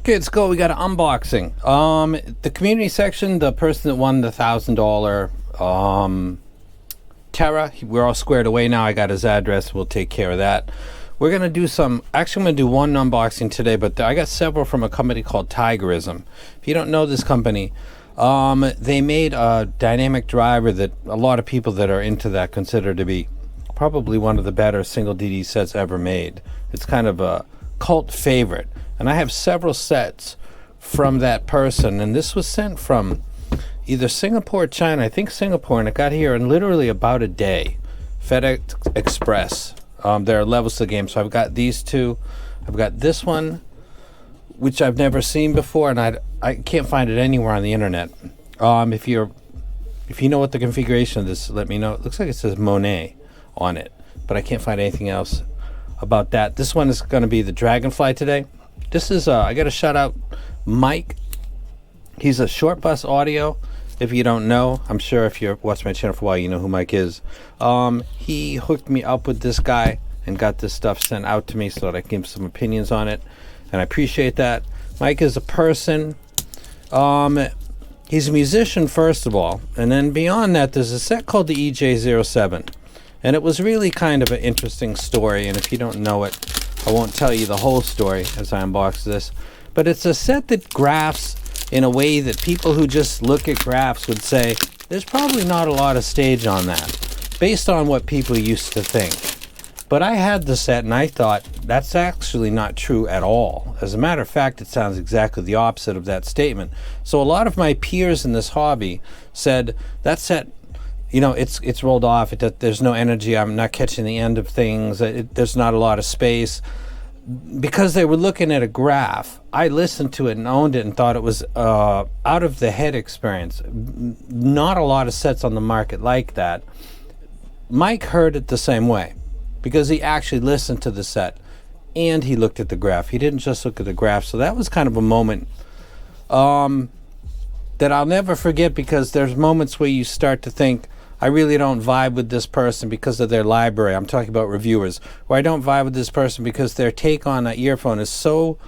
Okay, let's go. We got an unboxing. The community section, the person that won the $1,000 Terra, we're all squared away now. I got his address. We'll take care of that. We're going to do some, actually I'm going to do one unboxing today, but I got several from a company called Tigerism. If you don't know this company, they made a dynamic driver that a lot of people that are into that consider to be probably one of the better single DD sets ever made. It's kind of a cult favorite. And I have several sets from that person, and this was sent from either Singapore or China. I think Singapore, and it got here in literally about a day. FedEx Express. There are levels to the game, so I've got these two. I've got this one, which I've never seen before, and I can't find it anywhere on the internet. If you know what the configuration of this, let me know. It looks like it says Monet on it, but I can't find anything else about that. This one is going to be the Dragonfly today. This is I got to shout out Mike. He's a Short Bus Audio. If you don't know, I'm sure if you've watched my channel for a while, you know who Mike is. He hooked me up with this guy and got this stuff sent out to me so that I can give some opinions on it, and I appreciate that. Mike is a person. He's a musician, first of all, and then beyond that, there's a set called the EJ07, and it was really kind of an interesting story, and if you don't know it, I won't tell you the whole story as I unbox this, but it's a set that graphs in a way that people who just look at graphs would say, there's probably not a lot of stage on that, based on what people used to think. But I had the set and I thought, that's actually not true at all. As a matter of fact, it sounds exactly the opposite of that statement. So a lot of my peers in this hobby said, that set, you know, it's rolled off, there's no energy, I'm not catching the end of things, there's not a lot of space. Because they were looking at a graph, I listened to it and owned it and thought it was out of the head experience. Not a lot of sets on the market like that. Mike heard it the same way because he actually listened to the set and he looked at the graph. He didn't just look at the graph. So that was kind of a moment that I'll never forget, because there's moments where you start to think, I really don't vibe with this person because of their library. I'm talking about reviewers. Or I don't vibe with this person because their take on an earphone is so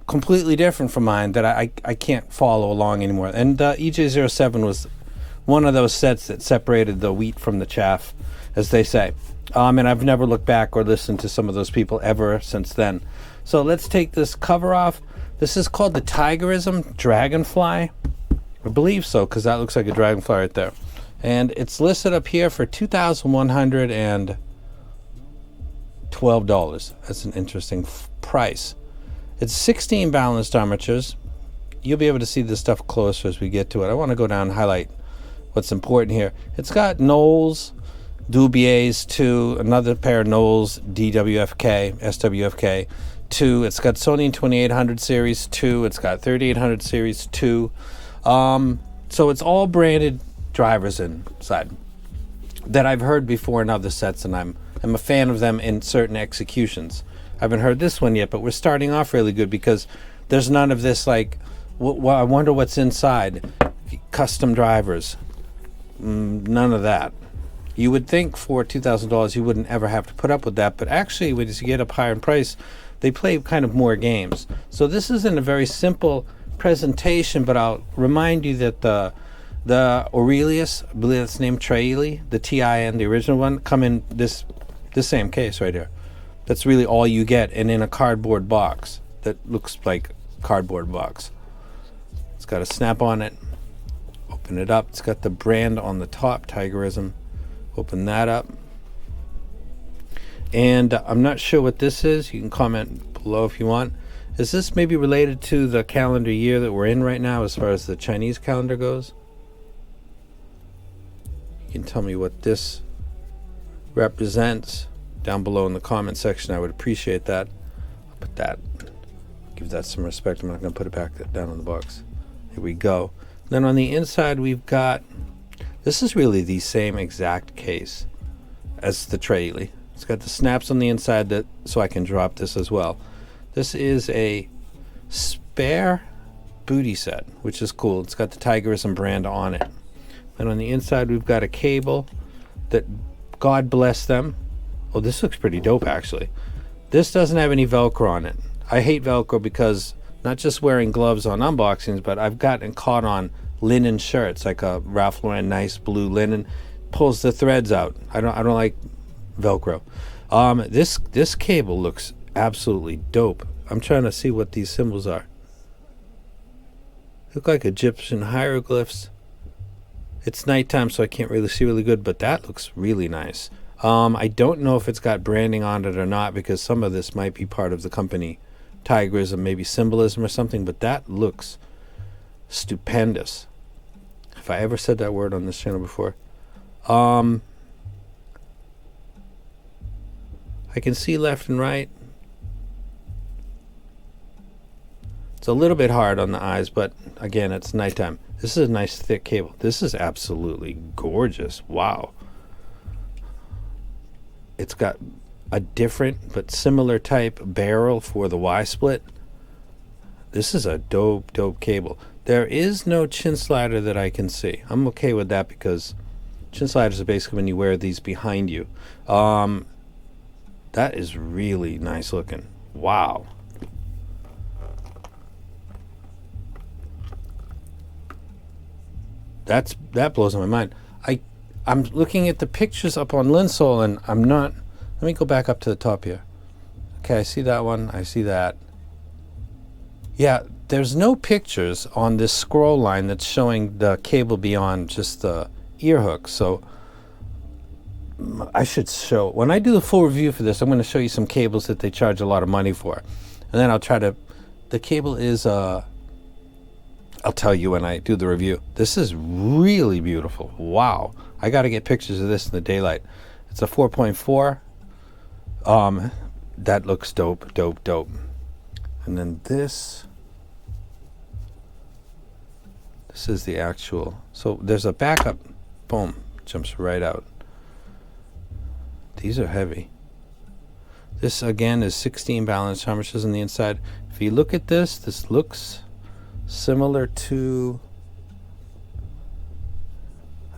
completely different from mine that I can't follow along anymore. And the EJ07 was one of those sets that separated the wheat from the chaff, as they say. And I've never looked back or listened to some of those people ever since then. So let's take this cover off. This is called the Tigerism Dragonfly. I believe so, because that looks like a dragonfly right there. And it's listed up here for $2,112. That's an interesting price. It's 16 balanced armatures. You'll be able to see this stuff closer as we get to it. I want to go down and highlight what's important here. It's got Knowles, Dubiers 2, another pair of Knowles, DWFK, SWFK 2. It's got Sony 2800 series 2. It's got 3800 series 2. So it's all branded drivers inside that I've heard before in other sets, and I'm a fan of them in certain executions. I haven't heard this one yet, but we're starting off really good because there's none of this like, I wonder what's inside, custom drivers. None of that. You would think for $2,000 you wouldn't ever have to put up with that, but actually when you get up higher in price, they play kind of more games. So this isn't a very simple presentation, but I'll remind you that the Aurelius, I believe that's named Traili, the TI and the original one, come in this same case right here. That's really all you get, and in a cardboard box that looks like a cardboard box. It's got a snap on it. Open it up. It's got the brand on the top, Tigerism. Open that up. And I'm not sure what this is. You can comment below if you want. Is this maybe related to the calendar year that we're in right now as far as the Chinese calendar goes? You can tell me what this represents down below in the comment section. I would appreciate that. I'll put that, give that some respect. I'm not going to put it back down in the box. Here we go. Then on the inside we've got, this is really the same exact case as the Traili. It's got the snaps on the inside that so I can drop this as well. This is a spare booty set, which is cool. It's got the Tigerism brand on it. And on the inside we've got a cable that, God bless them. Oh, this looks pretty dope actually. This doesn't have any Velcro on it. I hate Velcro because not just wearing gloves on unboxings, but I've gotten caught on linen shirts, like a Ralph Lauren nice blue linen, pulls the threads out. I don't like Velcro. This cable looks absolutely dope. I'm trying to see what these symbols are. Look like Egyptian hieroglyphs. It's nighttime, so I can't really see really good, but that looks really nice. I don't know if it's got branding on it or not, because some of this might be part of the company Tigerism, maybe symbolism or something, but that looks stupendous. If I ever said that word on this channel before. I can see left and right. It's a little bit hard on the eyes, but again, it's nighttime. This is a nice thick cable. This is absolutely gorgeous. Wow. It's got a different but similar type barrel for the Y-split. This is a dope cable. There is no chin slider that I can see. I'm okay with that, because chin sliders are basically when you wear these behind you. That is really nice looking. Wow. That blows my mind. I'm looking at the pictures up on Linsole, and I'm not. Let me go back up to the top here. Okay, I see that one. I see that. Yeah, there's no pictures on this scroll line that's showing the cable beyond just the ear hook. So I should show, when I do the full review for this, I'm going to show you some cables that they charge a lot of money for. And then I'll try to, the cable is, I'll tell you when I do the review. This is really beautiful. Wow. I got to get pictures of this in the daylight. It's a 4.4. That looks dope. And then this is the actual, so there's a backup. Boom, jumps right out. These are heavy. This again is 16 balance harnesses on the inside. If you look at this looks similar to,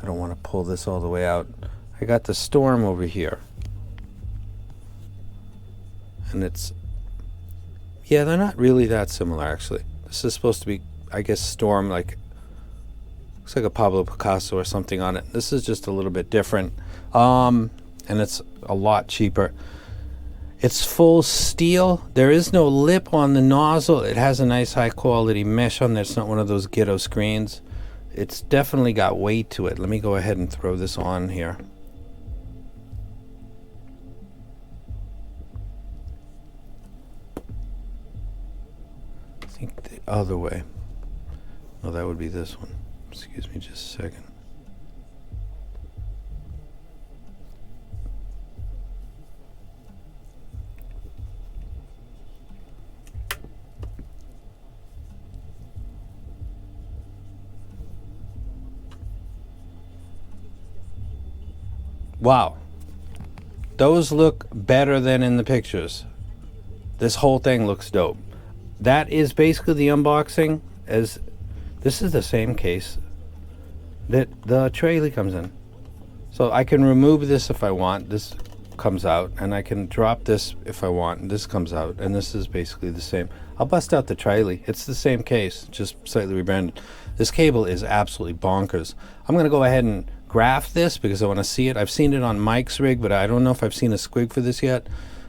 I don't want to pull this all the way out. I got the Storm over here. And it's, yeah, they're not really that similar actually. This is supposed to be, I guess, Storm, like, looks like a Pablo Picasso or something on it. This is just a little bit different. And it's a lot cheaper. It's full steel. There is no lip on the nozzle. It has a nice high quality mesh on there. It's not one of those ghetto screens. It's definitely got weight to it. Let me go ahead and throw this on here. I think the other way. No, that would be this one. Excuse me just a second. Wow. Those look better than in the pictures. This whole thing looks dope. That is basically the unboxing. As this is the same case that the Traily comes in. So I can remove this if I want. This comes out, and I can drop this if I want, and this comes out, and this is basically the same. I'll bust out the Traily. It's the same case, just slightly rebranded. This cable is absolutely bonkers. I'm going to go ahead and graph this because I want to see it. I've seen it on Mike's rig, but I don't know if I've seen a squig for this yet.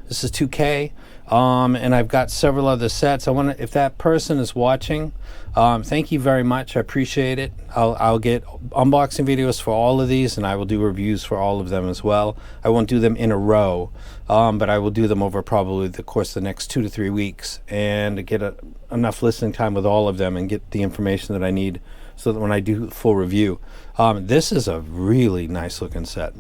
This is 2K, and I've got several other sets. I want to, if that person is watching, thank you very much. I appreciate it. I'll get unboxing videos for all of these, and I will do reviews for all of them as well. I won't do them in a row, but I will do them over probably the course of the next 2 to 3 weeks, and get enough listening time with all of them and get the information that I need so that when I do full review. This is a really nice looking set.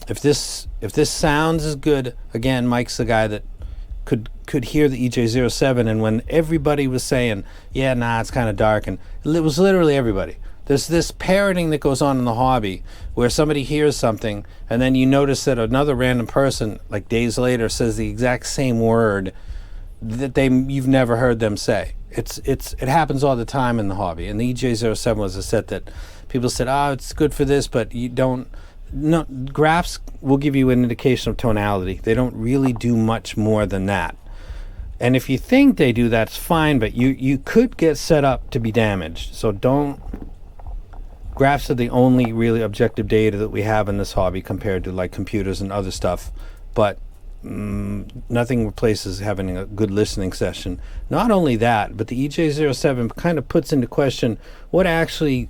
If this sounds as good, again, Mike's the guy that could hear the EJ07, and when everybody was saying, yeah, nah, it's kind of dark, and it was literally everybody. There's this parroting that goes on in the hobby where somebody hears something, and then you notice that another random person, like days later, says the exact same word that you've never heard them say. It happens all the time in the hobby, and the EJ07 was a set that people said, it's good for this, but you don't. No, graphs will give you an indication of tonality. They don't really do much more than that. And if you think they do, that's fine, but you could get set up to be damaged. So don't. Graphs are the only really objective data that we have in this hobby compared to like computers and other stuff. But nothing replaces having a good listening session. Not only that, but the EJ07 kind of puts into question what actually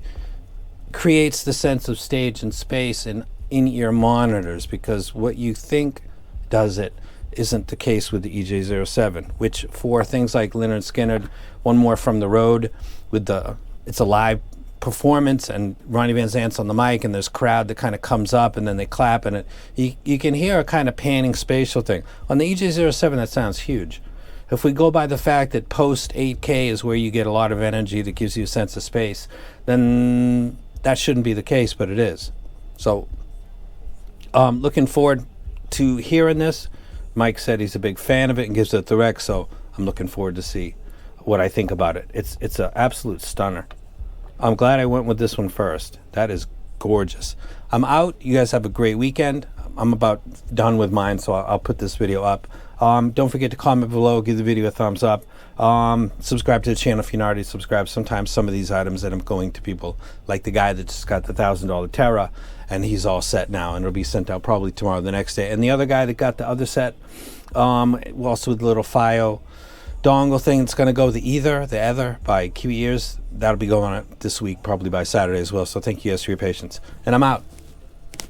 creates the sense of stage and space in in-ear monitors, because what you think does it isn't the case with the EJ07, which for things like Lynyrd Skynyrd, One More From the Road, with it's a live performance and Ronnie Van Zant's on the mic and there's crowd that kind of comes up and then they clap and you can hear a kind of panning spatial thing. On the EJ07 that sounds huge. If we go by the fact that post 8K is where you get a lot of energy that gives you a sense of space, then that shouldn't be the case, but it is. So looking forward to hearing this. Mike said he's a big fan of it and gives it the rec, so I'm looking forward to see what I think about it. It's an absolute stunner. I'm glad I went with this one first. That is gorgeous. I'm out. You guys have a great weekend. I'm about done with mine, so I'll put this video up. Don't forget to comment below, give the video a thumbs up. Subscribe to the channel if you're not already subscribed. Sometimes some of these items that I'm going to people, like the guy that just got the $1,000 Terra, and he's all set now, and it'll be sent out probably tomorrow or the next day. And the other guy that got the other set, also with the little FiO dongle thing, it's going to go the Ether by Q Ears. That'll be going on this week, probably by Saturday as well. So thank you guys for your patience. And I'm out.